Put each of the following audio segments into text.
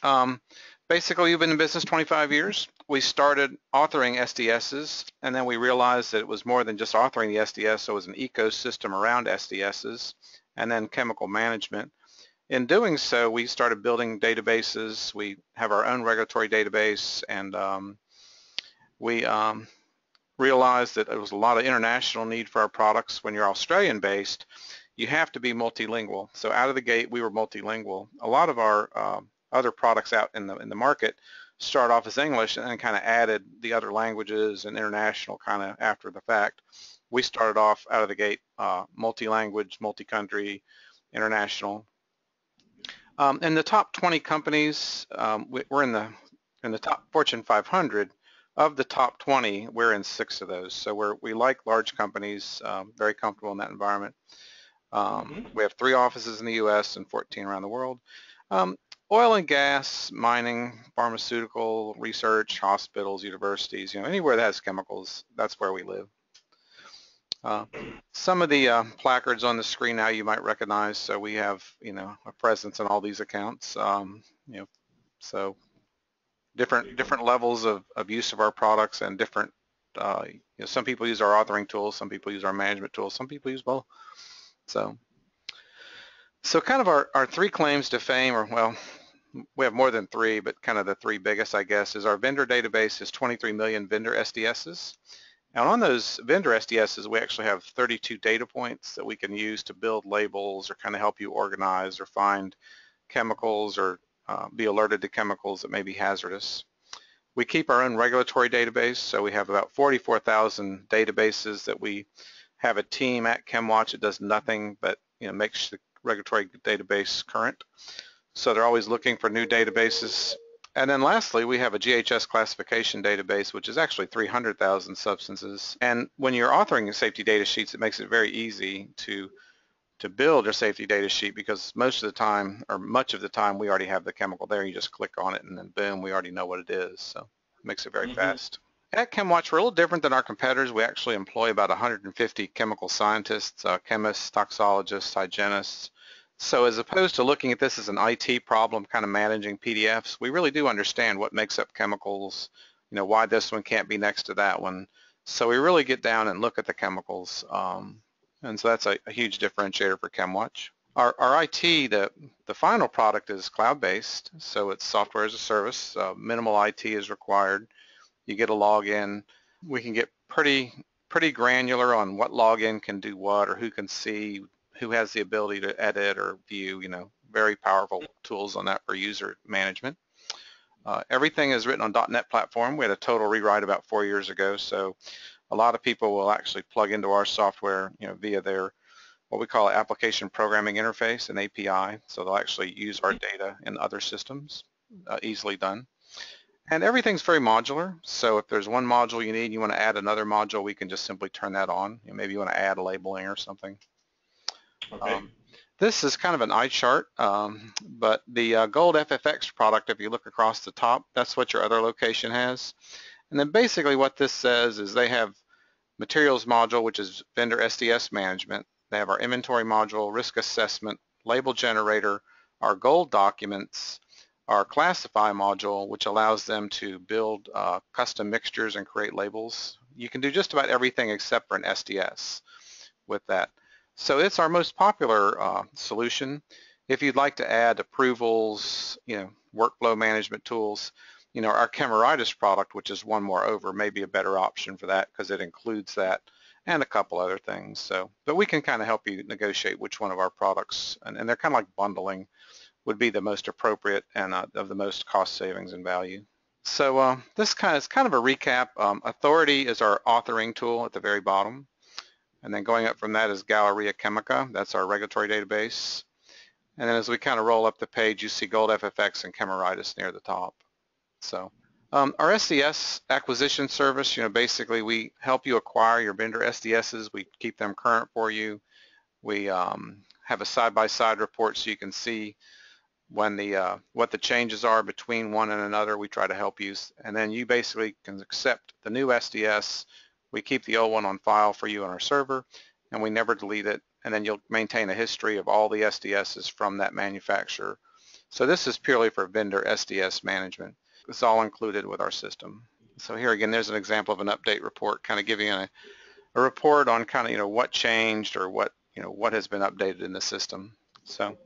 Um, Basically, we've been in business 25 years. We started authoring SDSs, and then we realized that it was more than just authoring the SDS, so it was an ecosystem around SDSs, and then chemical management. In doing so, we started building databases. We have our own regulatory database, and we realized that there was a lot of international need for our products. When you're Australian-based, you have to be multilingual. So out of the gate, we were multilingual. A lot of our other products out in the market start off as English and then kind of added the other languages and international kind of after the fact. We started off out of the gate multi-language, multi-country, international. In the top 20 companies, we're in the top Fortune 500. Of the top 20, we're in 6 of those. So we like large companies, very comfortable in that environment. We have 3 offices in the U.S. and 14 around the world. Oil and gas, mining, pharmaceutical, research, hospitals, universities, anywhere that has chemicals, that's where we live. Some of the placards on the screen now you might recognize. So we have, a presence in all these accounts. So different levels of use of our products and different, some people use our authoring tools, some people use our management tools, some people use both. So kind of our 3 claims to fame, or well, we have more than 3, but kind of the 3 biggest, I guess, is our vendor database is 23 million vendor SDSs. And on those vendor SDSs, we actually have 32 data points that we can use to build labels or kind of help you organize or find chemicals or be alerted to chemicals that may be hazardous. We keep our own regulatory database, so we have about 44,000 databases that we have a team at Chemwatch that does nothing but makes the regulatory database current. So they're always looking for new databases. And then lastly, we have a GHS classification database, which is actually 300,000 substances. And when you're authoring safety data sheets, it makes it very easy to build your safety data sheet, because most of the time, or much of the time, we already have the chemical there. You just click on it and then boom, we already know what it is. So it makes it very fast. At Chemwatch, we're a little different than our competitors. We actually employ about 150 chemical scientists, chemists, toxologists, hygienists. So as opposed to looking at this as an IT problem, kind of managing PDFs, we really do understand what makes up chemicals, why this one can't be next to that one. So we really get down and look at the chemicals. And so that's a huge differentiator for Chemwatch. Our IT, the final product is cloud-based, so it's software as a service. Minimal IT is required. You get a login. We can get pretty granular on what login can do what, or who can see, who has the ability to edit or view, very powerful tools on that for user management. Everything is written on .NET platform. We had a total rewrite about 4 years ago, so a lot of people will actually plug into our software, via their, what we call application programming interface, an API. So they'll actually use our data in other systems, easily done. And everything's very modular. So if there's one module you need and you want to add another module, we can just simply turn that on. Maybe you want to add a labeling or something. Okay. This is kind of an eye chart, but the gold FFX product, if you look across the top, that's what your other location has. And then basically what this says is they have materials module, which is vendor SDS management. They have our inventory module, risk assessment, label generator, our gold documents, our classify module, which allows them to build custom mixtures and create labels. You can do just about everything except for an SDS with that. So it's our most popular solution. If you'd like to add approvals, workflow management tools, our Chemeritis product, which is one more over, may be a better option for that because it includes that and a couple other things. So, but we can kind of help you negotiate which one of our products, and they're kind of like bundling, would be the most appropriate and of the most cost savings and value. So this is kind of a recap. Authority is our authoring tool at the very bottom. And then going up from that is Galleria Chemica. That's our regulatory database. And then as we kind of roll up the page, you see Gold FFX and Chemeritis near the top. So our Ses Acquisition Service, basically we help you acquire your vendor SDSs. We keep them current for you. We have a side-by-side report so you can see when what the changes are between one and another. We try to help you. And then you basically can accept the new SDS. We keep the old one on file for you on our server, and we never delete it. And then you'll maintain a history of all the SDSs from that manufacturer. So this is purely for vendor SDS management. It's all included with our system. So here again, there's an example of an update report, kind of giving a report on kind of, what changed or what has been updated in the system. So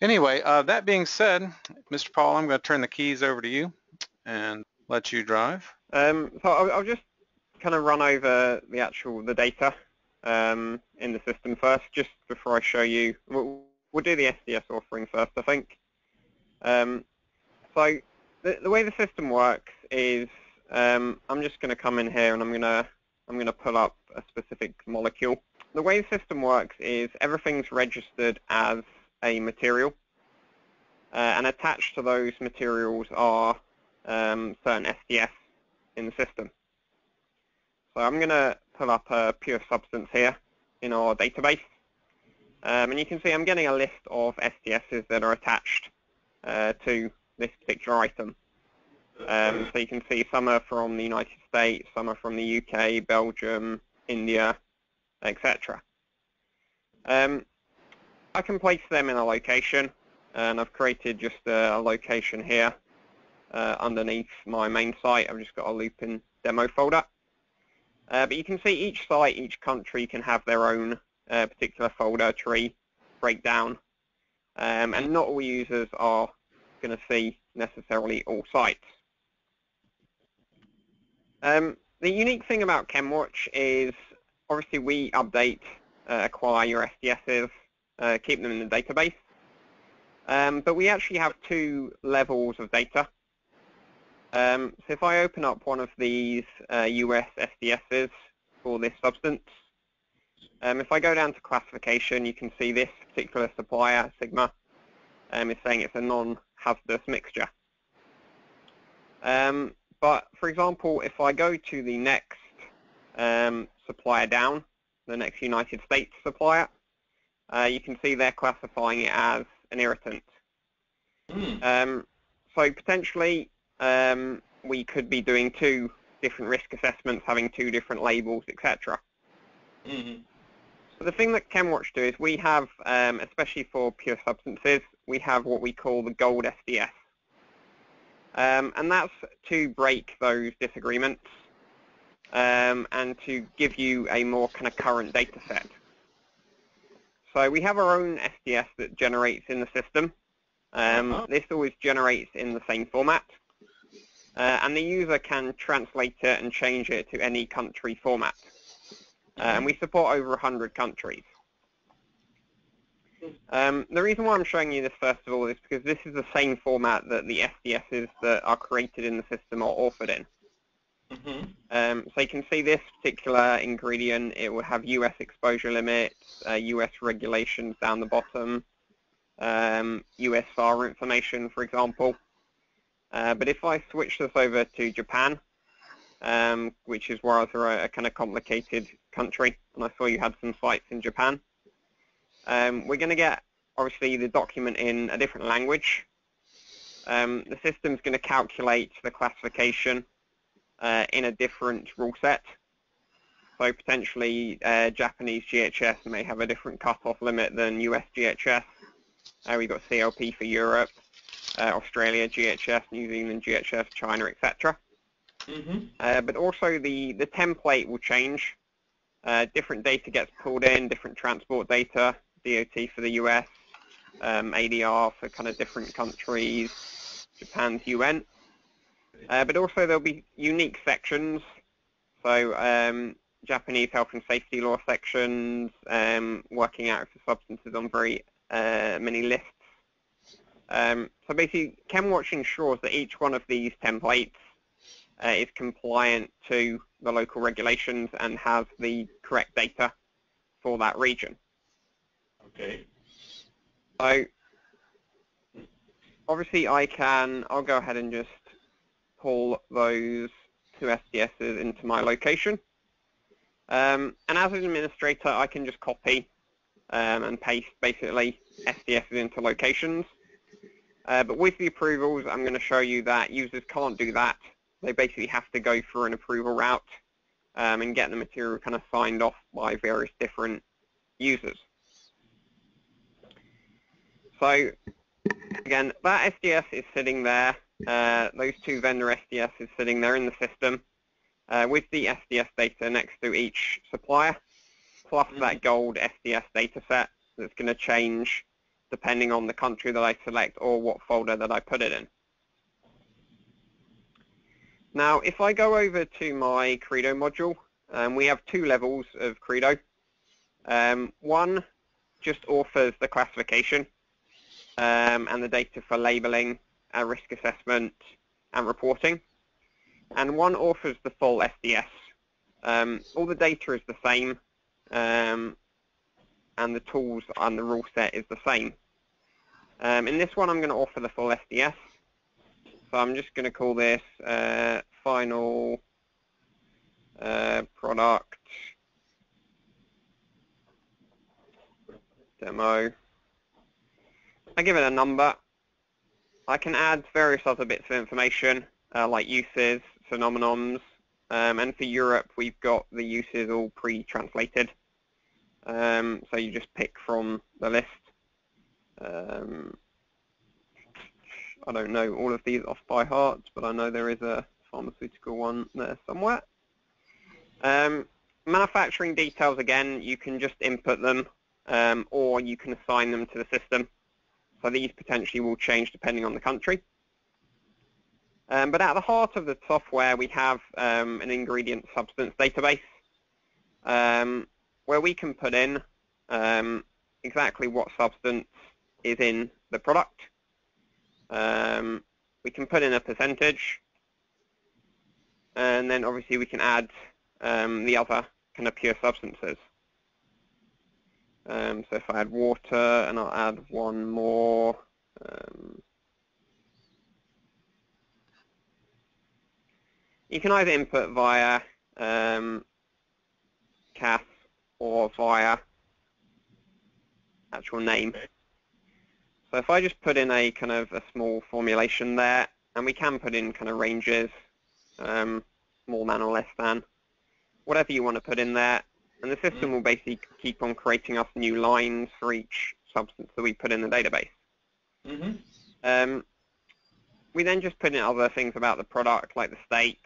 anyway, that being said, Mr. Paul, I'm going to turn the keys over to you and let you drive. So I'll just kind of run over the data in the system first, just before I show you. We'll do the SDS offering first, I think. So the way the system works is I'm just going to come in here and I'm going to pull up a specific molecule. The way the system works is everything's registered as a material, and attached to those materials are certain SDS in the system. So I'm going to pull up a pure substance here in our database, and you can see I'm getting a list of SDSs that are attached to this particular item. So you can see some are from the United States, some are from the UK, Belgium, India, etc. I can place them in a location, and I've created just a location here underneath my main site. I've just got a looping demo folder. But you can see each site, each country can have their own particular folder tree breakdown, and not all users are going to see necessarily all sites. The unique thing about Chemwatch is obviously we update, acquire your SDSs, keep them in the database, but we actually have two levels of data. So if I open up one of these US SDSs for this substance, if I go down to classification, you can see this particular supplier, Sigma, is saying it's a non-hazardous mixture. But for example, if I go to the next supplier down, the next United States supplier, you can see they're classifying it as an irritant. So potentially we could be doing two different risk assessments, having two different labels, etc. So the thing that Chemwatch do is we have, especially for pure substances, we have what we call the gold SDS. And that's to break those disagreements and to give you a more kind of current data set. So we have our own SDS that generates in the system. This always generates in the same format. And the user can translate it and change it to any country format. And we support over 100 countries. The reason why I'm showing you this first of all is because this is the same format that the SDSs that are created in the system are authored in. So you can see this particular ingredient, it will have US exposure limits, US regulations down the bottom, US SAR information, for example. But if I switch this over to Japan, which is where a kind of complicated country, and I saw you had some sites in Japan, we're going to get, obviously, the document in a different language. The system's going to calculate the classification in a different rule set. So potentially, Japanese GHS may have a different cutoff limit than US GHS. We've got CLP for Europe, Australia GHS, New Zealand GHS, China, etc. But also the template will change. Different data gets pulled in, different transport data, DOT for the US, ADR for kind of different countries, Japan's UN. But also there'll be unique sections. So Japanese health and safety law sections, working out for substances on very many lists. So basically, Chemwatch ensures that each one of these templates is compliant to the local regulations and has the correct data for that region. Okay. So obviously I'll go ahead and just pull those two SDSs into my location. And as an administrator, I can just copy and paste basically SDSs into locations. But with the approvals, I'm going to show you that users can't do that. They basically have to go through an approval route and get the material kind of signed off by various different users. So again, that SDS is sitting there. Those two vendor SDS is sitting there in the system with the SDS data next to each supplier, plus that gold SDS data set that's going to change depending on the country that I select or what folder that I put it in. Now, if I go over to my Credo module, we have two levels of Credo. One just offers the classification and the data for labeling, risk assessment, and reporting. And one offers the full SDS. All the data is the same, and the tools and the rule set is the same. In this one, I'm going to offer the full SDS. So I'm just going to call this final product demo. I give it a number. I can add various other bits of information like uses, synonyms, and for Europe we've got the uses all pre-translated. So you just pick from the list. I don't know all of these off by heart, but I know there is a pharmaceutical one there somewhere. Manufacturing details, again, you can just input them, or you can assign them to the system. So these potentially will change depending on the country. But at the heart of the software, we have an ingredient substance database where we can put in exactly what substance is in the product. We can put in a percentage, and then obviously we can add the other kind of pure substances. So if I add water, and I'll add one more. You can either input via CAS or via actual name. So if I just put in a kind of a small formulation there, and we can put in kind of ranges, more than or less than, whatever you want to put in there, and the system will basically keep on creating us new lines for each substance that we put in the database. We then just put in other things about the product, like the state,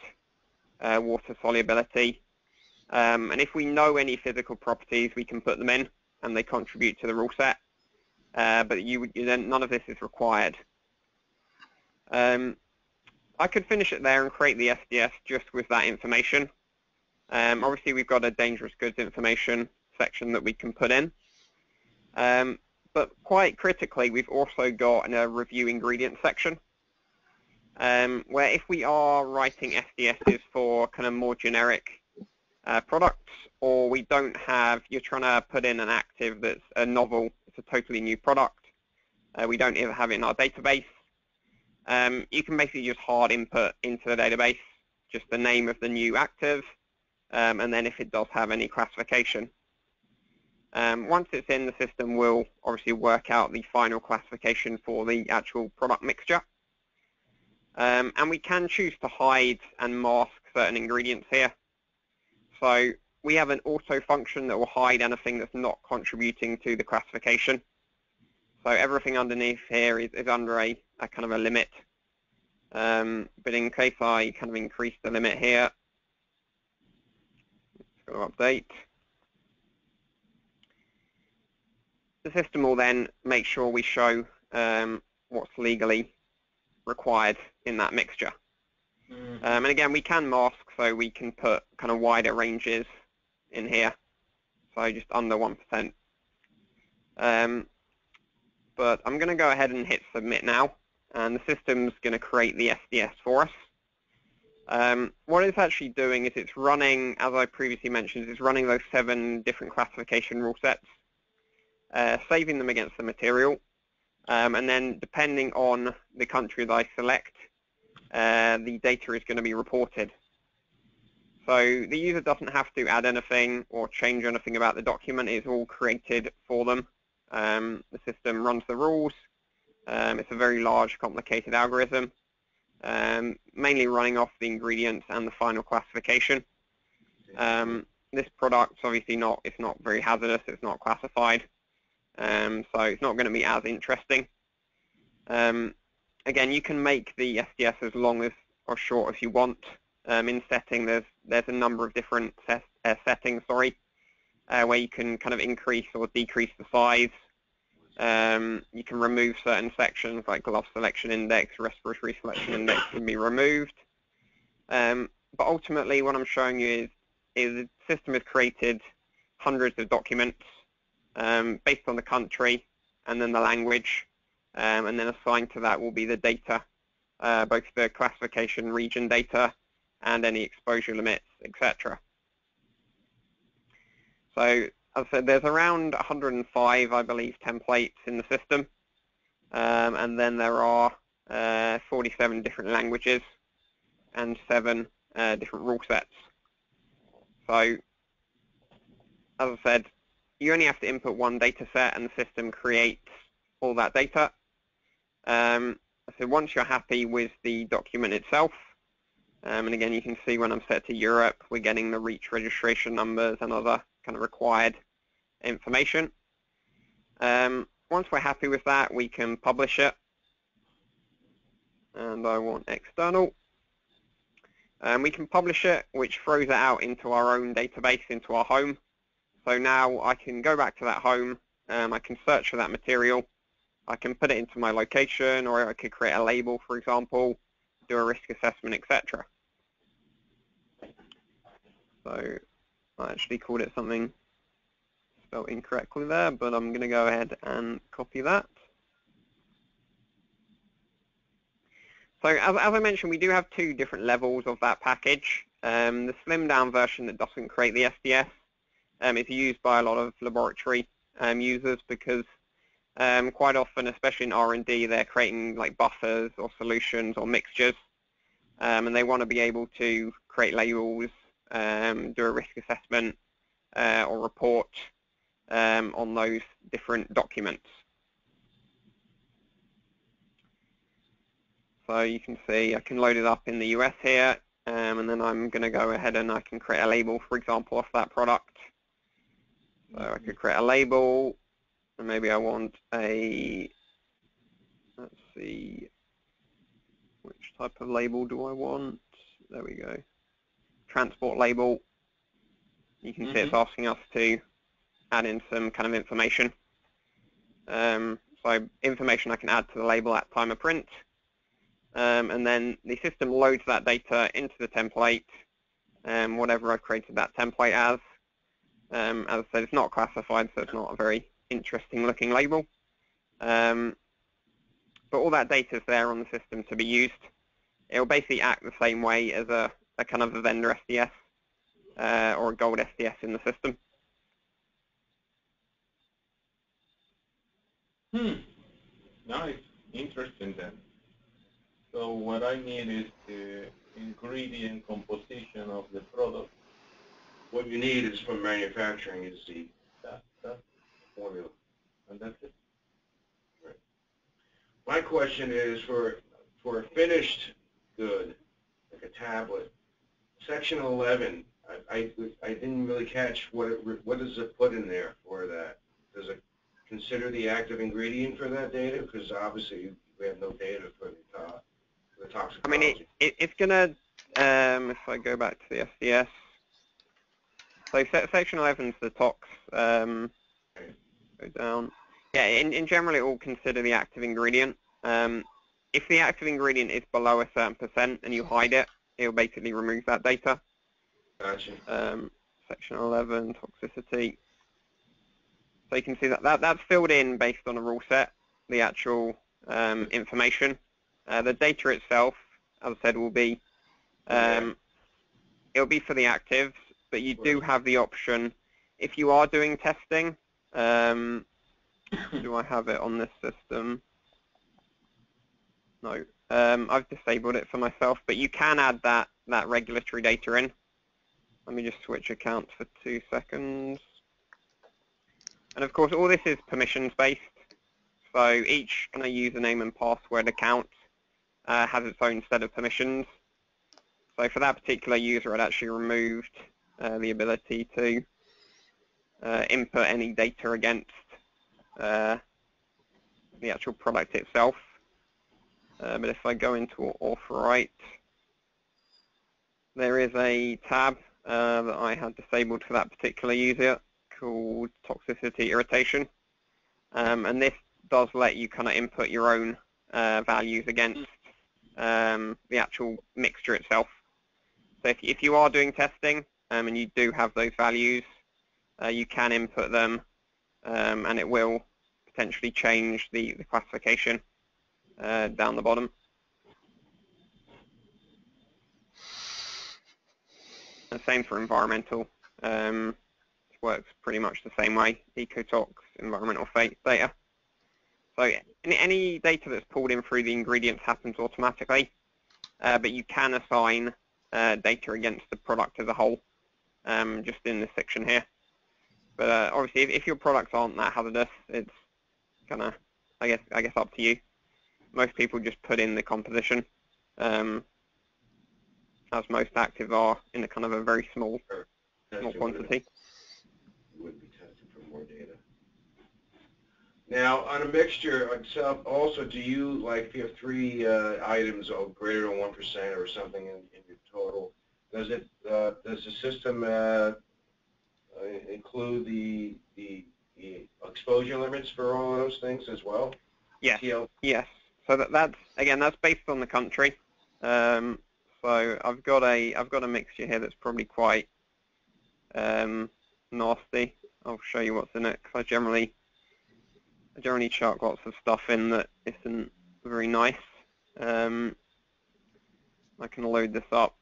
water solubility, and if we know any physical properties, we can put them in, and they contribute to the rule set. But none of this is required. I could finish it there and create the SDS just with that information. Obviously, we've got a dangerous goods information section that we can put in. But quite critically, we've also got a review ingredients section, where if we are writing SDSs for kind of more generic products, or we don't have, you're trying to put in an active that's a novel, it's a totally new product, we don't even have it in our database, you can basically just hard input into the database just the name of the new active, and then if it does have any classification. Once it's in, the system will obviously work out the final classification for the actual product mixture. And we can choose to hide and mask certain ingredients here. So we have an auto function that will hide anything that's not contributing to the classification. So everything underneath here is under a kind of a limit. But in case I kind of increase the limit here, let's go to update. The system will then make sure we show what's legally required in that mixture. And again, we can mask, so we can put kind of wider ranges in here, so just under 1%. But I'm going to go ahead and hit submit now, and the system's going to create the SDS for us. What it's actually doing is it's running, as I previously mentioned, it's running those 7 different classification rule sets, saving them against the material, and then depending on the country that I select, the data is going to be reported. So the user doesn't have to add anything or change anything about the document. It's all created for them. The system runs the rules. It's a very large, complicated algorithm, mainly running off the ingredients and the final classification. This product's obviously it's not very hazardous. It's not classified. So it's not going to be as interesting. Again, you can make the SDS as long as or short as you want. In setting, there's a number of different settings, where you can kind of increase or decrease the size. You can remove certain sections like glove selection index, respiratory selection index can be removed. But ultimately, what I'm showing you is the system has created hundreds of documents based on the country and then the language, and then assigned to that will be the data, both the classification region data and any exposure limits, etc. So, as I said, there's around 105, I believe, templates in the system, and then there are 47 different languages and 7 different rule sets. So, as I said, you only have to input one data set and the system creates all that data. So once you're happy with the document itself, and again, you can see when I'm set to Europe, we're getting the REACH registration numbers and other kind of required information. Once we're happy with that, we can publish it. And I want external. We can publish it, which throws it out into our own database, into our home. So now I can go back to that home. I can search for that material. I can put it into my location, or I could create a label, for example, do a risk assessment, etc. So I actually called it something spelled incorrectly there, but I'm going to go ahead and copy that. So as I mentioned, we do have 2 different levels of that package. The slimmed down version that doesn't create the SDS is used by a lot of laboratory users because quite often, especially in R&D, they're creating like buffers or solutions or mixtures, and they want to be able to create labels, do a risk assessment, or report on those different documents. So you can see I can load it up in the US here, and then I'm going to go ahead and I can create a label, for example, off that product. So I could create a label, and maybe I want a, let's see, which type of label do I want? There we go. Transport label. You can see it's asking us to add in some kind of information. So information I can add to the label at time of print. And then the system loads that data into the template, whatever I've created that template as. As I said, it's not classified, so it's not a very interesting looking label. But all that data is there on the system to be used. It will basically act the same way as a kind of a vendor SDS or a gold SDS in the system. Nice. Interesting then. So what I need is the ingredient composition of the product. What you need is from manufacturing is that formula, and that's it. Right. My question is for a finished good, like a tablet, section 11. I didn't really catch what does it put in there for that. Does it consider the active ingredient for that data? Because obviously we have no data for the toxicology. I mean, it's going to, if I go back to the SDS, so section 11 is the tox, go down. Yeah, in general it will consider the active ingredient. If the active ingredient is below a certain percent and you hide it, it will basically remove that data. Gotcha. Section 11, toxicity. So you can see that's filled in based on a rule set, the actual information. The data itself, as I said, will be, it'll be for the actives, but you do have the option, if you are doing testing, do I have it on this system? No, I've disabled it for myself, but you can add that regulatory data in. Let me just switch accounts for 2 seconds. And of course, all this is permissions based. So each kind of username and password account has its own set of permissions. So for that particular user, I'd actually removed the ability to input any data against the actual product itself. But if I go into Authorite, there is a tab that I had disabled for that particular user called Toxicity Irritation. And this does let you kind of input your own values against the actual mixture itself. So if you are doing testing and you do have those values, you can input them and it will potentially change the classification down the bottom. And same for environmental. It works pretty much the same way, ecotox, environmental data. So any data that's pulled in through the ingredients happens automatically, but you can assign data against the product as a whole, just in this section here. But obviously, if your products aren't that hazardous, it's kind of, I guess, up to you. Most people just put in the composition, as most actives are in a kind of a very small quantity. You would be testing for more data. Now, on a mixture itself, also, do you, like, if you have 3 items of greater than 1% or something in your total, does the system include the exposure limits for all of those things as well? Yes. Yes. So that's based on the country. So I've got a mixture here that's probably quite nasty. I'll show you what's in it, because I generally chuck lots of stuff in that isn't very nice. I can load this up.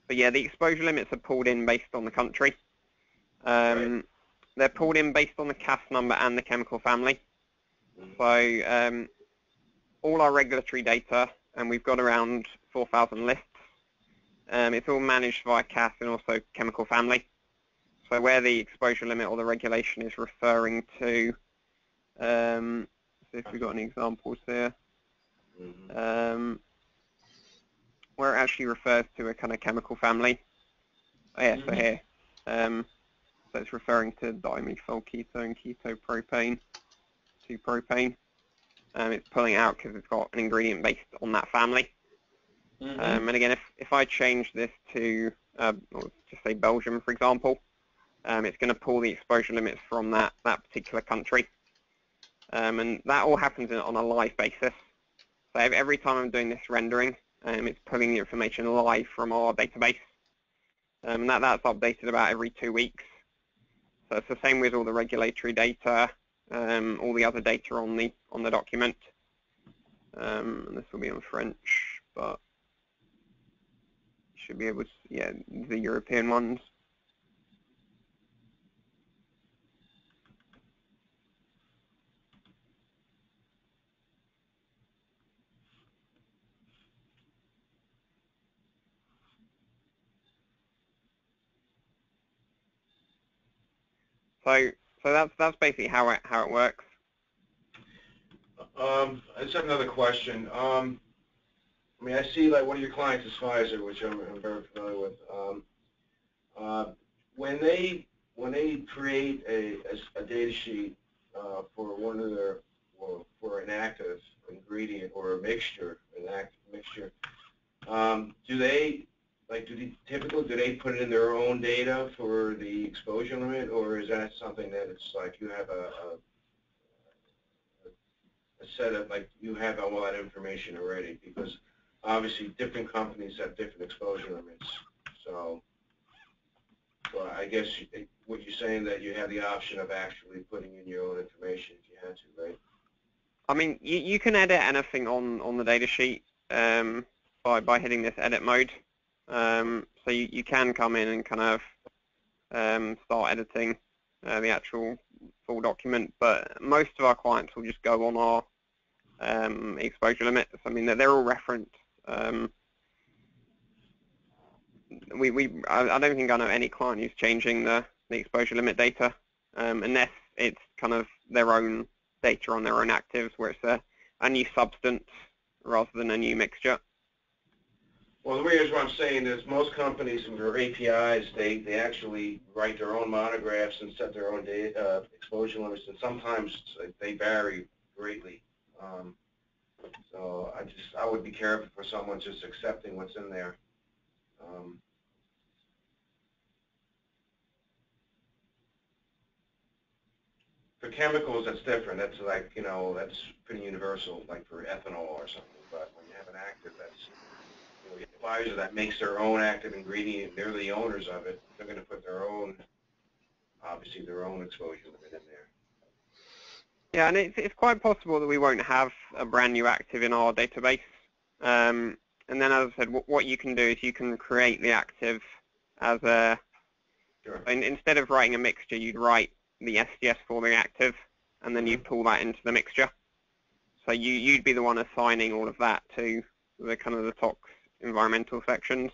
But yeah, the exposure limits are pulled in based on the country. Right. They're pulled in based on the CAS number and the chemical family. So all our regulatory data, and we've got around 4,000 lists, it's all managed via CAS and also chemical family. So where the exposure limit or the regulation is referring to, see if we've got any examples here, where it actually refers to a kind of chemical family. Oh, yeah, so here. So it's referring to dimethyl ketone, ketopropane, 2-propane. It's pulling it out because it's got an ingredient based on that family. And again, if I change this to, just say Belgium, for example, it's going to pull the exposure limits from that particular country. And that all happens on a live basis. So every time I'm doing this rendering, it's pulling the information live from our database. And that's updated about every 2 weeks. So it's the same with all the regulatory data, all the other data on the document. And this will be in French, but you should be able to, yeah, the European ones. So that's basically how it works. That's another question. I mean, I see like one of your clients is Pfizer, which I'm very familiar with. When they create a data sheet for one of their, or for an active ingredient or a mixture, an active mixture, do they put it in their own data for the exposure limit, or is that something that it's like you have a set of, like, you have all that information already? Because obviously different companies have different exposure limits. So I guess what you're saying, that you have the option of actually putting in your own information if you had to, right? I mean, you can edit anything on the data sheet by hitting this edit mode. So you can come in and kind of start editing the actual full document, but most of our clients will just go on our exposure limits. I mean, they're all referenced. I don't think I know any client who's changing the exposure limit data, unless it's kind of their own data on their own actives, where it's a new substance rather than a new mixture. Well, the reason what I'm saying is most companies and their APIs, they actually write their own monographs and set their own data, exposure limits, and sometimes they vary greatly. So I would be careful for someone just accepting what's in there. For chemicals, that's different. That's like, that's pretty universal, like for ethanol or something. But when you have an active, that's, Pfizer that makes their own active ingredient, they're the owners of it. They're going to put their own, obviously their own exposure limit in there. Yeah, and it's quite possible that we won't have a brand new active in our database. And then, as I said, what you can do is you can create the active as a. Sure. Instead of writing a mixture, you'd write the SDS for the active, and then you pull that into the mixture. So you'd be the one assigning all of that to the kind of the tox environmental sections.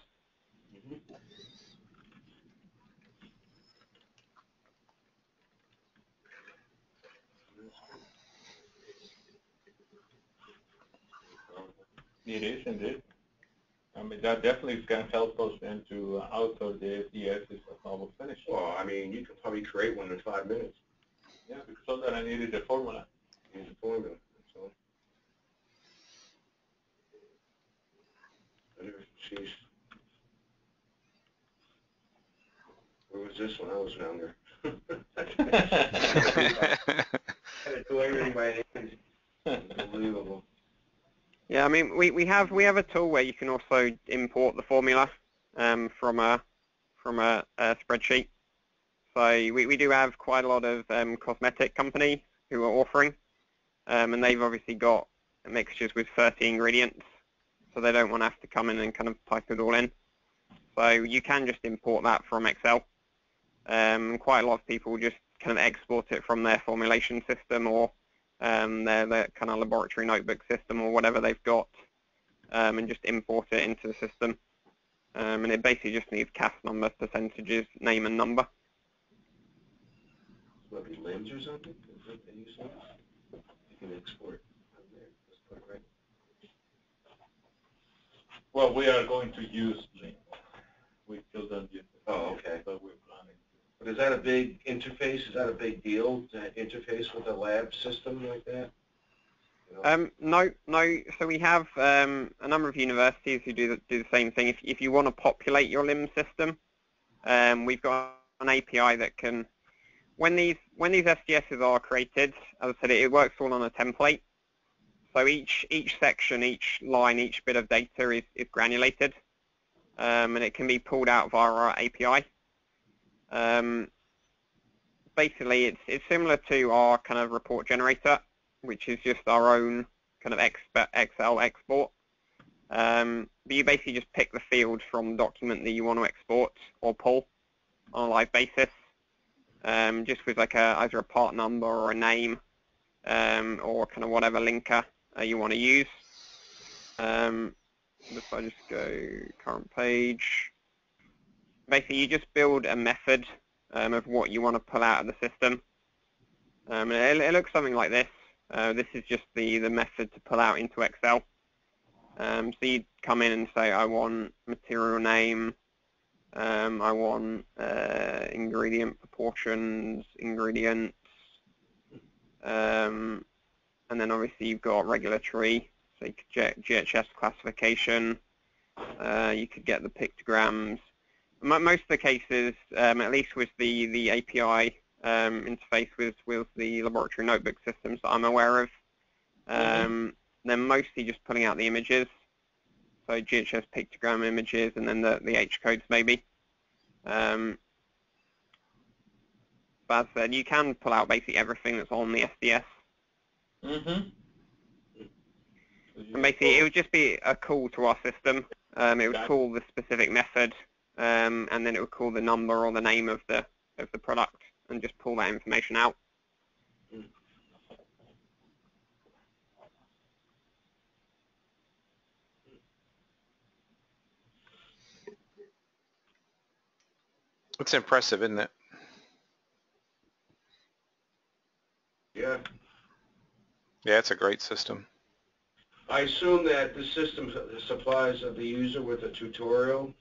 It is indeed. I mean, that definitely can help us then to author the SDSs of our finish. Well, I mean, you can probably create one in 5 minutes. Yeah, because all that I needed the formula. Use the formula. So, geez. Where was this when I was younger? I had to do everything by hand. Unbelievable. Yeah, I mean, we have a tool where you can also import the formula from a spreadsheet. So we do have quite a lot of cosmetic companies who are offering, and they've obviously got mixtures with 30 ingredients, so they don't want to have to come in and kind of type it all in. So you can just import that from Excel. Quite a lot of people just kind of export it from their formulation system or their kind of laboratory notebook system or whatever they've got, and just import it into the system. And it basically just needs CAS number, percentages, name, and number. What, be limbs or something? Is that they use limbs? You can export from there. That's quite right. Well, we are going to use Link. We still don't use it. Oh, okay. But we're planning to. But is that a big interface? Is that a big deal to interface with a lab system like that? No. So we have a number of universities who do the same thing. If you want to populate your LIMS system, we've got an API that can, when these SDSs are created, as I said, it works all on a template. So each section, each line, each bit of data is granulated, and it can be pulled out via our API. Basically, it's similar to our kind of report generator, which is just our own kind of Excel export. But you basically just pick the field from the document that you want to export or pull on a live basis, just with like either a part number or a name, or kind of whatever linker you want to use. If I just go current page, basically you just build a method of what you want to pull out of the system. And it looks something like this. This is just the method to pull out into Excel. So you come in and say, I want material name, I want ingredient proportions, ingredients, and then obviously you've got regulatory, so you could get GHS classification, you could get the pictograms. Most of the cases, at least with the API interface with the laboratory notebook systems that I'm aware of, they're mostly just pulling out the images, so GHS pictogram images and then the H codes maybe. But as I said, you can pull out basically everything that's on the SDS. And basically, it would just be a call to our system. It would call the specific method, and then it would call the number or the name of the product and just pull that information out. It's impressive, isn't it? Yeah. Yeah, it's a great system. I assume that the system supplies the user with a tutorial,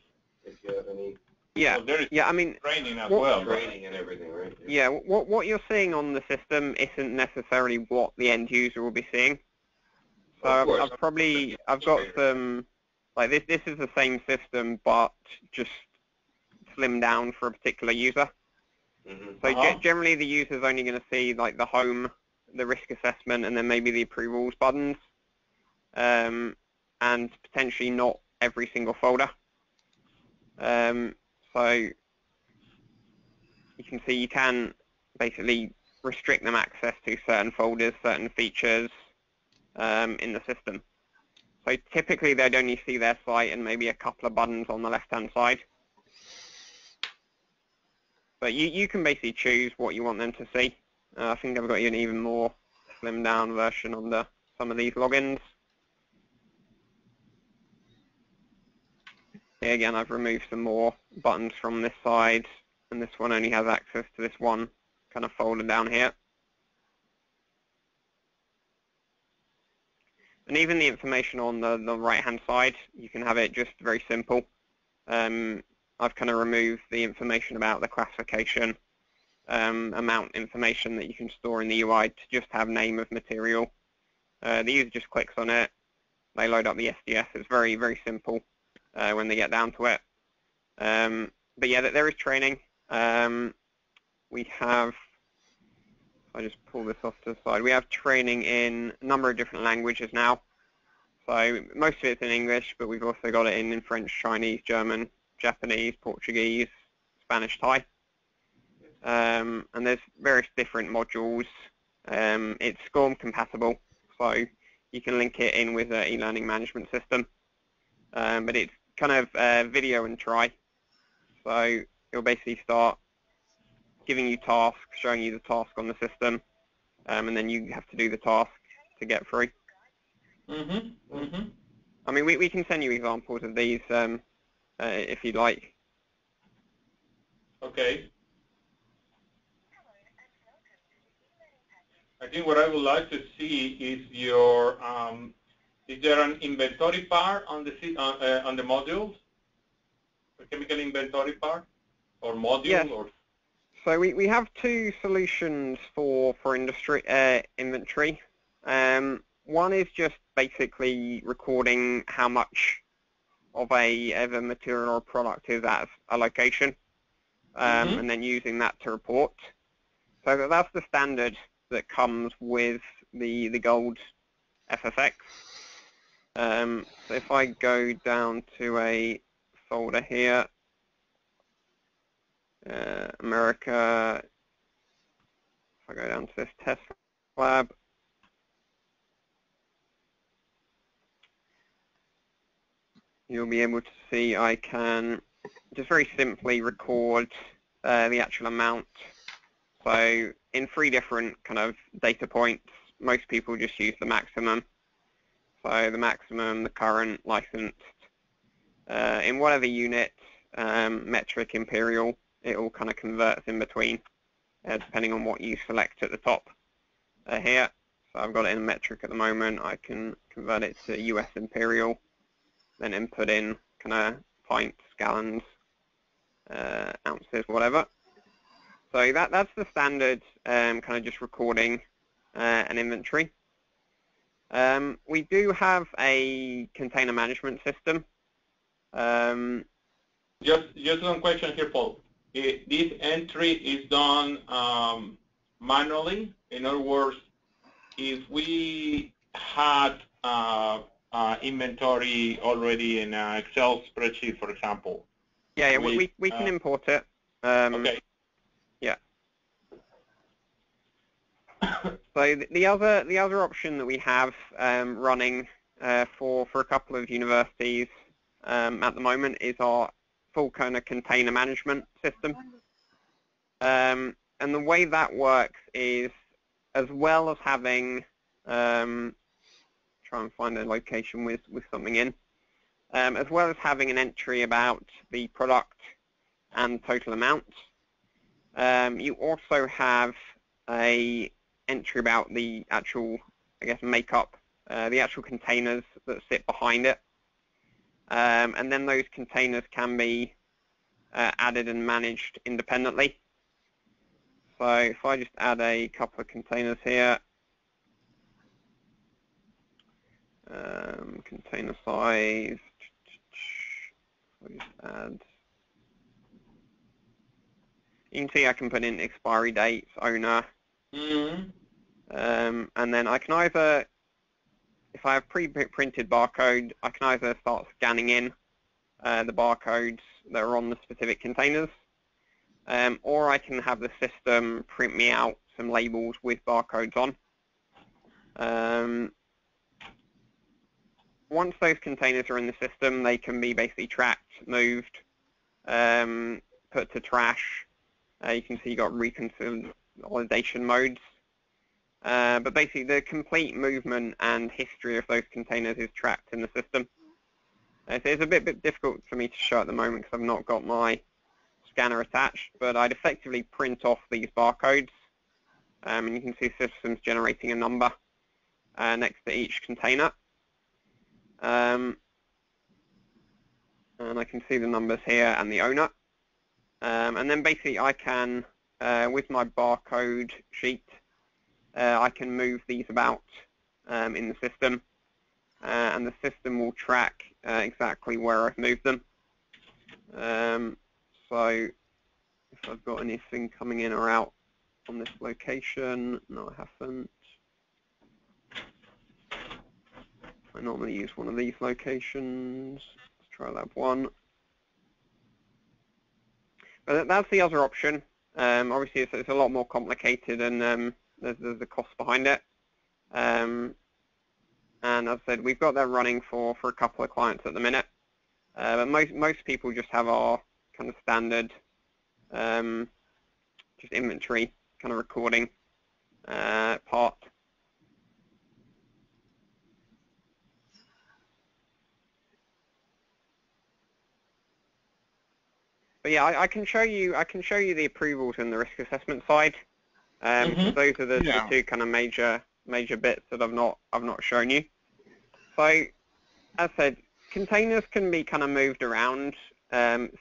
if you have any. Yeah, well, there is I mean, training as well. Training and everything, right? Yeah, what you're seeing on the system isn't necessarily what the end user will be seeing. So I've got some, like this is the same system, but just slimmed down for a particular user. So generally the user's only going to see like the home, the risk assessment, and then maybe the approvals buttons, and potentially not every single folder. So you can see you can basically restrict them access to certain folders, certain features in the system. So typically they'd only see their site and maybe a couple of buttons on the left-hand side. But you can basically choose what you want them to see. I think I've got you an even more slimmed down version on some of these logins. Here again, I've removed some more buttons from this side, and this one only has access to this one kind of folder down here. And even the information on the right-hand side, you can have it just very simple. I've kind of removed the information about the classification, amount information that you can store in the UI to just have name of material. The user just clicks on it, they load up the SDS. It's very, very simple when they get down to it. But yeah, there is training. We have, I just pull this off to the side. We have training in a number of different languages now. So most of it's in English, but we've also got it in French, Chinese, German, Japanese, Portuguese, Spanish, Thai. And there's various different modules. It's SCORM compatible, so you can link it in with an e-learning management system. But it's kind of video and try. So it'll basically start giving you tasks, showing you the task on the system, and then you have to do the task to get through. I mean, we can send you examples of these if you'd like. Okay. I think what I would like to see is your, is there an inventory part on the modules? A chemical inventory part or module? Yes. Or? So we have two solutions for industry inventory. One is just basically recording how much of a material or product is at a location, and then using that to report. So that's the standard that comes with the gold FFX. So if I go down to a folder here, America, if I go down to this test lab, you'll be able to see I can just very simply record the actual amount. So in 3 different kind of data points, most people just use the maximum. So the maximum, the current, licensed. In whatever unit, metric, imperial, it all kind of converts in between, depending on what you select at the top here. So I've got it in metric at the moment. I can convert it to US imperial, then input in kind of pints, gallons, ounces, whatever. So that's the standard kind of just recording an inventory. We do have a container management system. Just one question here, Paul. This entry is done manually. In other words, if we had inventory already in an Excel spreadsheet, for example. Yeah, we can import it. Okay. Yeah. So the other option that we have running for a couple of universities at the moment is our Faulconer container management system. And the way that works is, as well as having try and find a location with something in, as well as having an entry about the product and total amount, you also have a entry about the actual, I guess, makeup, the actual containers that sit behind it. And then those containers can be added and managed independently. So if I just add a couple of containers here, Container size. I'll just add. You can see I can put in expiry dates, owner, and then I can either, if I have pre-printed barcode, I can either start scanning in the barcodes that are on the specific containers, or I can have the system print me out some labels with barcodes on. Once those containers are in the system, they can be basically tracked, moved, put to trash. You can see you've got reconsolidation modes. But basically, the complete movement and history of those containers is tracked in the system. So it's a bit difficult for me to show at the moment because I've not got my scanner attached, but I'd effectively print off these barcodes. And you can see the system's generating a number next to each container. And I can see the numbers here and the owner. And then basically I can, with my barcode sheet, I can move these about in the system. And the system will track exactly where I've moved them. So if I've got anything coming in or out on this location, no I haven't. I normally use one of these locations. Let's try lab 1. But that's the other option. Obviously, it's a lot more complicated, and there's a cost behind it. And as I said, we've got that running for a couple of clients at the minute. But most people just have our kind of standard, just inventory kind of recording part. But yeah, I can show you the approvals and the risk assessment side. Those are the two kind of major bits that I've not shown you. So as I said, containers can be kind of moved around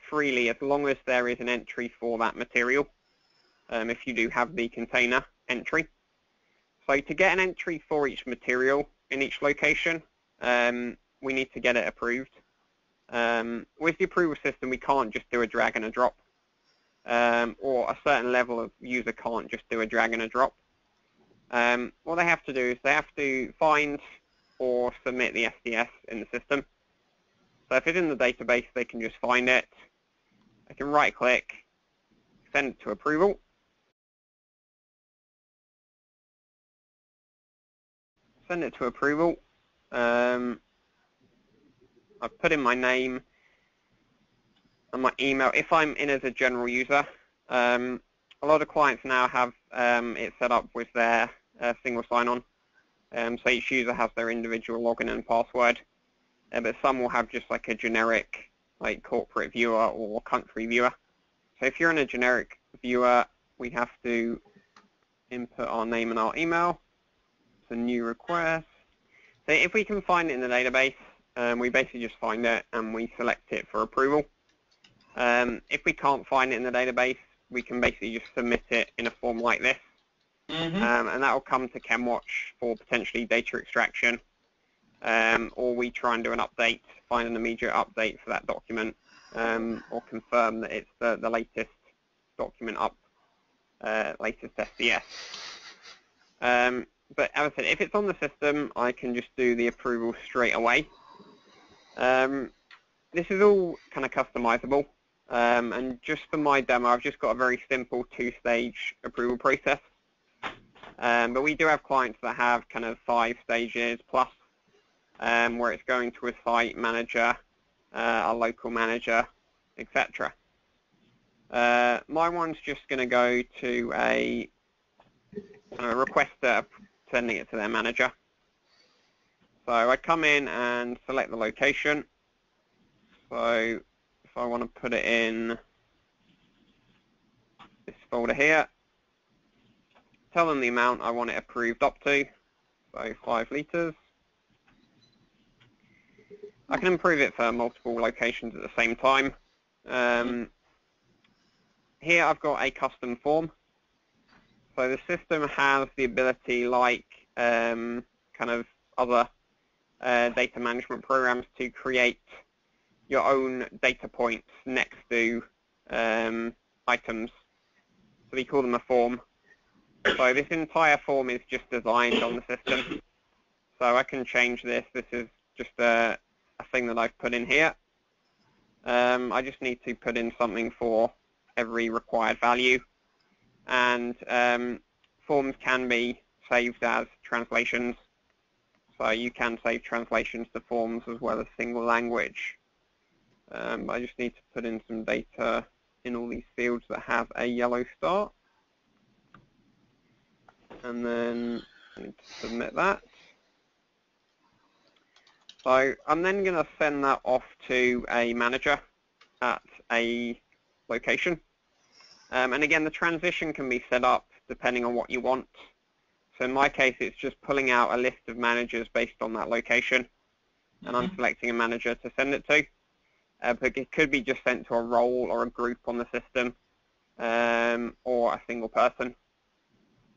freely as long as there is an entry for that material. If you do have the container entry. So to get an entry for each material in each location, we need to get it approved. With the approval system, we can't just do a drag and a drop, or a certain level of user can't just do a drag and a drop. What they have to do is they have to find or submit the SDS in the system. So if it's in the database, they can just find it. They can right-click, send it to approval. Send it to approval. I've put in my name and my email. If I'm in as a general user, a lot of clients now have it set up with their single sign-on. So each user has their individual login and password. But some will have just like a generic, like corporate viewer or country viewer. So if you're in a generic viewer, we have to input our name and our email. It's a new request. So if we can find it in the database, we basically just find it and we select it for approval. If we can't find it in the database, we can basically just submit it in a form like this. And that will come to Chemwatch for potentially data extraction. Or we try and do an update, find an immediate update for that document, or confirm that it's the latest document up, latest SDS. But as I said, if it's on the system, I can just do the approval straight away. This is all kind of customizable. And just for my demo, I've just got a very simple 2-stage approval process. But we do have clients that have kind of 5 stages plus, where it's going to a site manager, a local manager, etc. My one's just going to go to a requester sending it to their manager. So I come in and select the location. So if I want to put it in this folder here, tell them the amount I want it approved up to, so 5 liters. I can improve it for multiple locations at the same time. Here I've got a custom form. So the system has the ability, like kind of other data management programs to create your own data points next to items. So we call them a form. So this entire form is just designed on the system. So I can change this. This is just a thing that I've put in here. I just need to put in something for every required value. And forms can be saved as translations. So you can save translations to forms as well as single language. I just need to put in some data in all these fields that have a yellow star. And then I need to submit that. So I'm then going to send that off to a manager at a location. And again, the transition can be set up depending on what you want. So in my case, it's just pulling out a list of managers based on that location. And I'm selecting a manager to send it to. But it could be just sent to a role or a group on the system, or a single person.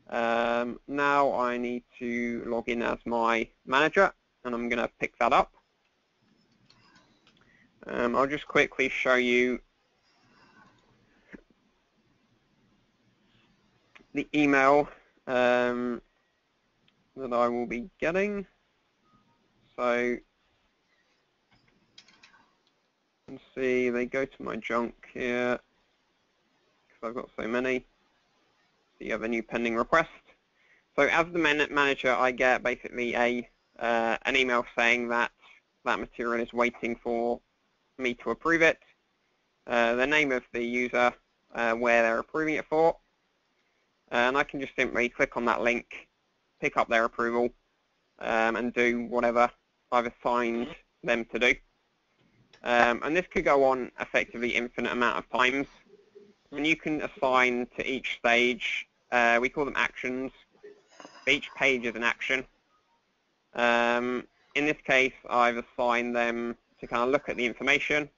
Now I need to log in as my manager, and I'm going to pick that up. I'll just quickly show you the email that I will be getting. So you can see they go to my junk here because I've got so many. So you have a new pending request. So as the manager, I get basically an email saying that that material is waiting for me to approve it, the name of the user, where they're approving it for, and I can just simply click on that link, pick up their approval, and do whatever I've assigned them to do. And this could go on effectively infinite amount of times. And you can assign to each stage, we call them actions. Each page is an action. In this case, I've assigned them to kind of look at the information.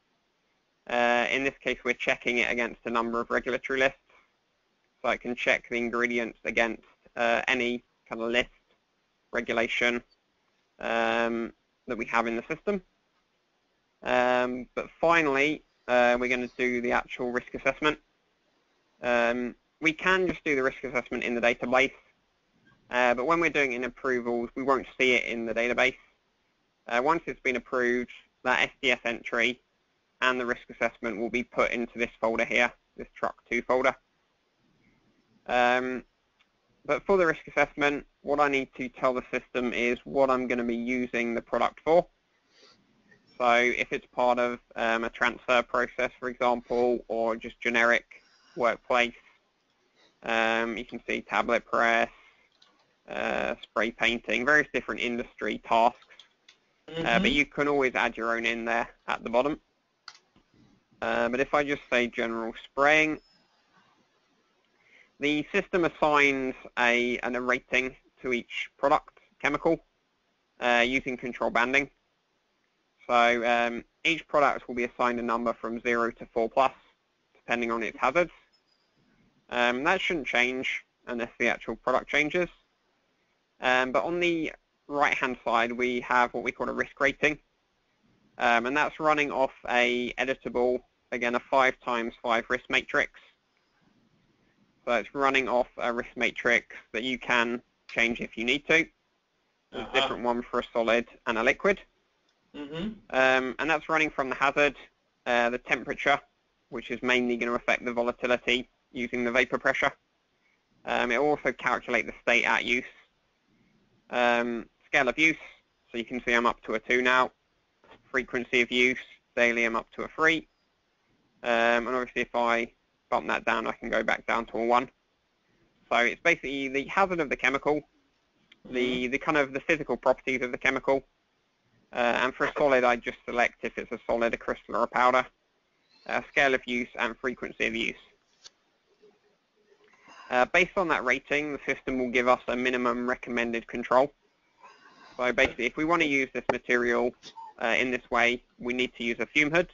In this case, we're checking it against a number of regulatory lists. So I can check the ingredients against any kind of list, regulation that we have in the system. But finally, we're going to do the actual risk assessment. We can just do the risk assessment in the database, but when we're doing it in approvals, we won't see it in the database. Once it's been approved, that SDS entry and the risk assessment will be put into this folder here, this truck2 folder. But for the risk assessment, what I need to tell the system is what I'm going to be using the product for. So if it's part of a transfer process, for example, or just generic workplace, you can see tablet press, spray painting, various different industry tasks. But you can always add your own in there at the bottom. But if I just say general spraying, the system assigns a rating to each product chemical using control banding. So each product will be assigned a number from 0 to 4+, depending on its hazards. That shouldn't change unless the actual product changes. But on the right-hand side, we have what we call a risk rating. And that's running off a editable, again, a 5x5 risk matrix. So it's running off a risk matrix that you can change if you need to. There's a different one for a solid and a liquid. And that's running from the hazard, the temperature, which is mainly going to affect the volatility using the vapor pressure. It will also calculate the state at use. Scale of use, so you can see I'm up to a 2 now. Frequency of use, daily I'm up to a 3. And obviously if I bump that down, I can go back down to a 1. So it's basically the hazard of the chemical, the kind of the physical properties of the chemical. And for a solid, I just select if it's a solid, a crystal, or a powder, scale of use, and frequency of use. Based on that rating, the system will give us a minimum recommended control. So basically, if we want to use this material in this way, we need to use a fume hood.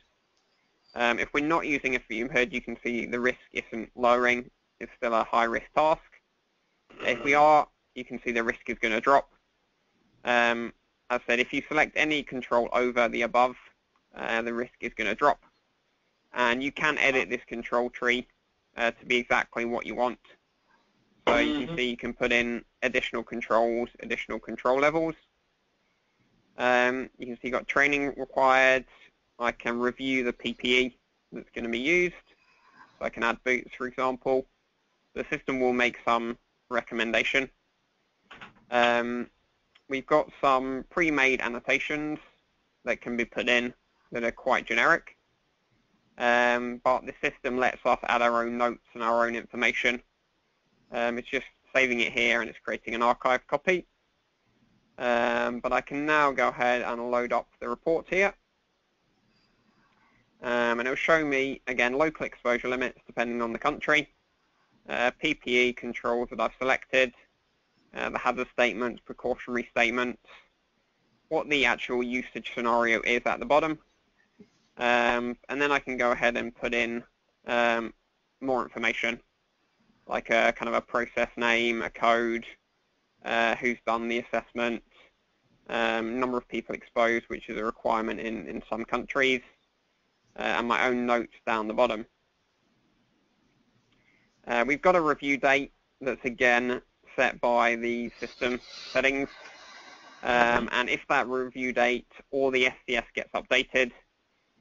If we're not using a fume hood, you can see the risk isn't lowering. It's still a high-risk task. If we are, you can see the risk is going to drop. as I said, if you select any control over the above, the risk is going to drop. And you can edit this control tree to be exactly what you want. So you can see you can put in additional controls, additional control levels. You can see you've got training required. I can review the PPE that's going to be used. So I can add boots, for example. The system will make some recommendation. We've got some pre-made annotations that can be put in that are quite generic. But the system lets us add our own notes and our own information. It's just saving it here and it's creating an archive copy. But I can now go ahead and load up the report here. And it'll show me, again, local exposure limits depending on the country, PPE controls that I've selected, the hazard statements, precautionary statements, what the actual usage scenario is at the bottom. And then I can go ahead and put in more information, like a kind of a process name, a code, who's done the assessment, number of people exposed, which is a requirement in some countries, and my own notes down the bottom. We've got a review date that's again set by the system settings, and if that review date or the SDS gets updated,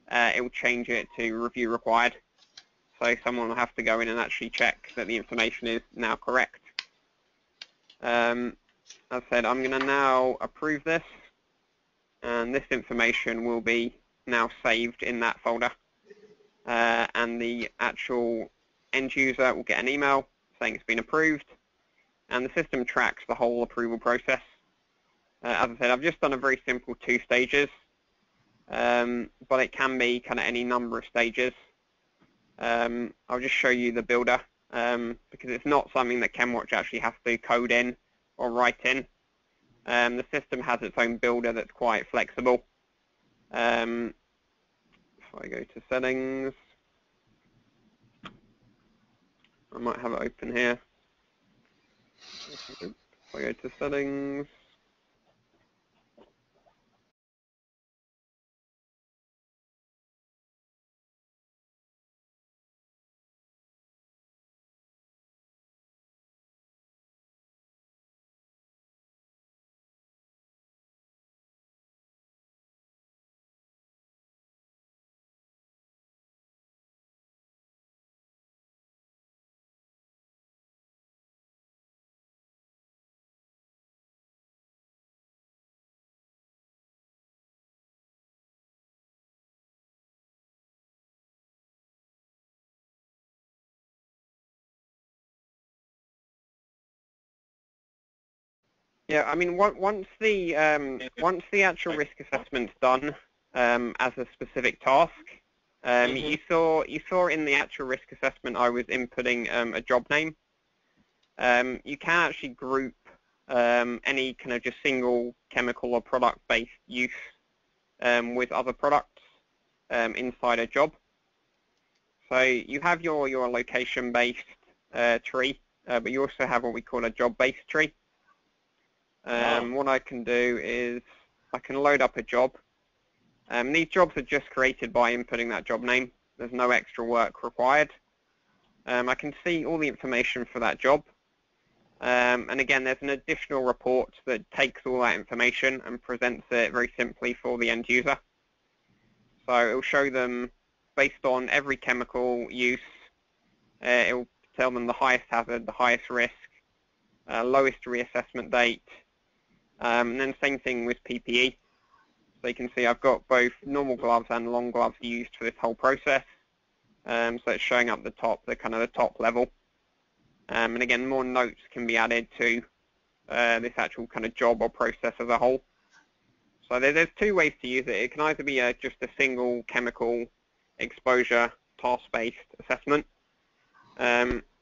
it will change it to review required. So someone will have to go in and actually check that the information is now correct. As I said, I'm going to now approve this, and this information will be now saved in that folder. And the actual end user will get an email saying it's been approved, and the system tracks the whole approval process. As I said, I've just done a very simple 2 stages, but it can be kind of any number of stages. I'll just show you the builder, because it's not something that Chemwatch actually has to code in or write in. The system has its own builder that's quite flexible. If I go to settings, I might have it open here. If I go to settings, yeah, I mean, once the actual risk assessment's done as a specific task, you saw in the actual risk assessment I was inputting a job name. You can actually group any kind of just single chemical or product-based use with other products inside a job. So you have your location-based tree, but you also have what we call a job-based tree. What I can do is I can load up a job. These jobs are just created by inputting that job name. There's no extra work required. I can see all the information for that job. And again, there's an additional report that takes all that information and presents it very simply for the end user. So it will show them, based on every chemical use, it will tell them the highest hazard, the highest risk, lowest reassessment date, and then same thing with PPE. So you can see I've got both normal gloves and long gloves used for this whole process. So it's showing up the top, the kind of the top level. And again, more notes can be added to this actual kind of job or process as a whole. So there's 2 ways to use it. It can either be just a single chemical exposure task-based assessment,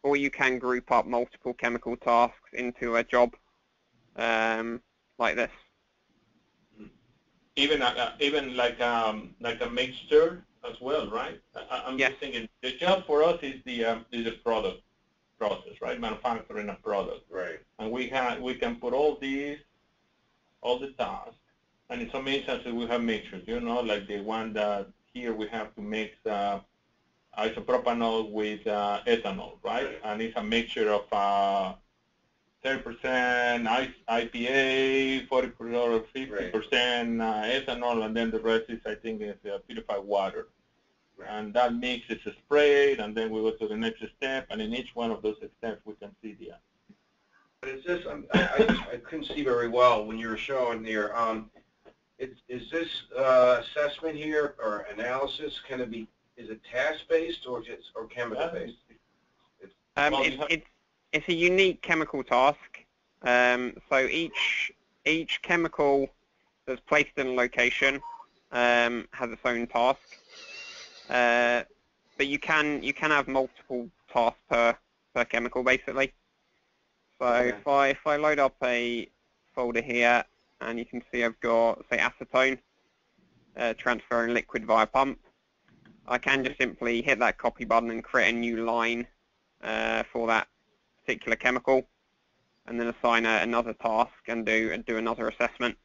or you can group up multiple chemical tasks into a job like this. Even like a mixture as well, right? I'm Yes. just thinking the job for us is the product process, right? Manufacturing a product, Right. and we can put all the tasks And in some instances, we have mixtures, like the one that here we have to mix isopropanol with ethanol, right? And it's a mixture of 30% IPA, 40% or 50% ethanol, and then the rest is, I think, is purified water. Right. And that mix is sprayed, and then we go to the next step, and in each one of those steps, we can see the. But is this? I couldn't see very well when you were showing here. Is this assessment here or analysis? Can it be? Is it task-based or chemical-based? It's a unique chemical task. So each chemical that's placed in a location has its own task. But you can have multiple tasks per chemical, basically. So okay. if I load up a folder here, and you can see I've got, say, acetone transferring liquid via pump, I can just simply hit that copy button and create a new line for that particular chemical, and then assign another task and do another assessment.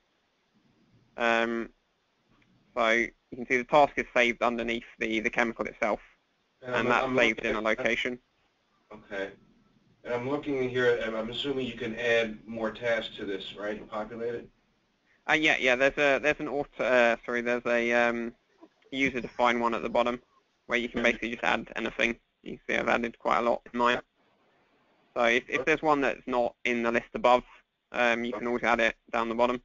So you can see the task is saved underneath the chemical itself, and that's saved in a location. Okay. And I'm looking here, and I'm assuming you can add more tasks to this, right, and populate it? Yeah. There's a user-defined one at the bottom where you can basically just add anything. You can see I've added quite a lot in mine. So if there's one that's not in the list above, you can always add it down the bottom.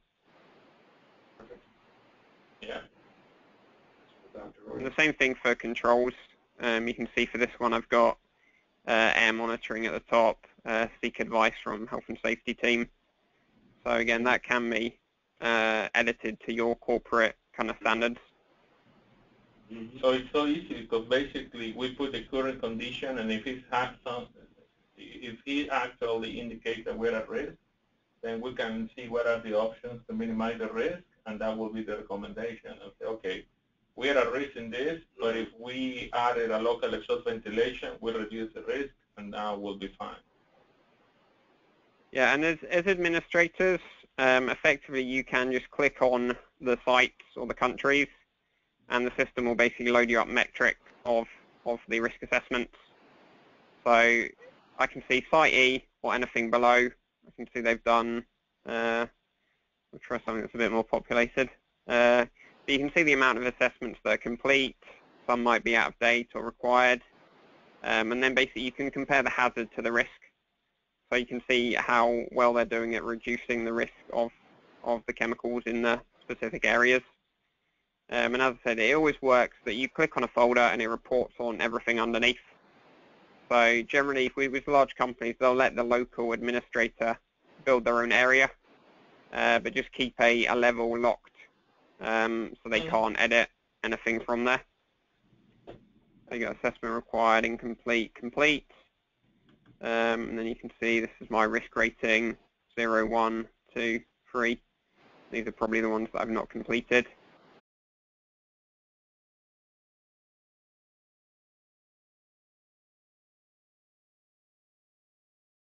Yeah. And the same thing for controls. You can see for this one I've got air monitoring at the top, seek advice from health and safety team. So again, that can be edited to your corporate kind of standards. So it's so easy because basically we put the current condition, and if it actually indicates that we're at risk, then we can see what are the options to minimize the risk, and that will be the recommendation. Okay, we are at risk in this, but if we added a local exhaust ventilation, we'll reduce the risk, and now we'll be fine. Yeah, and as administrators, effectively you can just click on the sites or the countries, and the system will basically load you up metrics of the risk assessments. So I can see Site E or anything below. I can see they've done, we'll try something that's a bit more populated. So you can see the amount of assessments that are complete. Some might be out of date or required. And then basically you can compare the hazard to the risk. So you can see how well they're doing at reducing the risk of the chemicals in the specific areas. And as I said, it always works that you click on a folder and it reports on everything underneath. So generally, if we with large companies, they'll let the local administrator build their own area, but just keep a level locked so they can't edit anything from there. So you got assessment required, incomplete, complete. And then you can see this is my risk rating, 0, 1, 2, 3. These are probably the ones that I've not completed.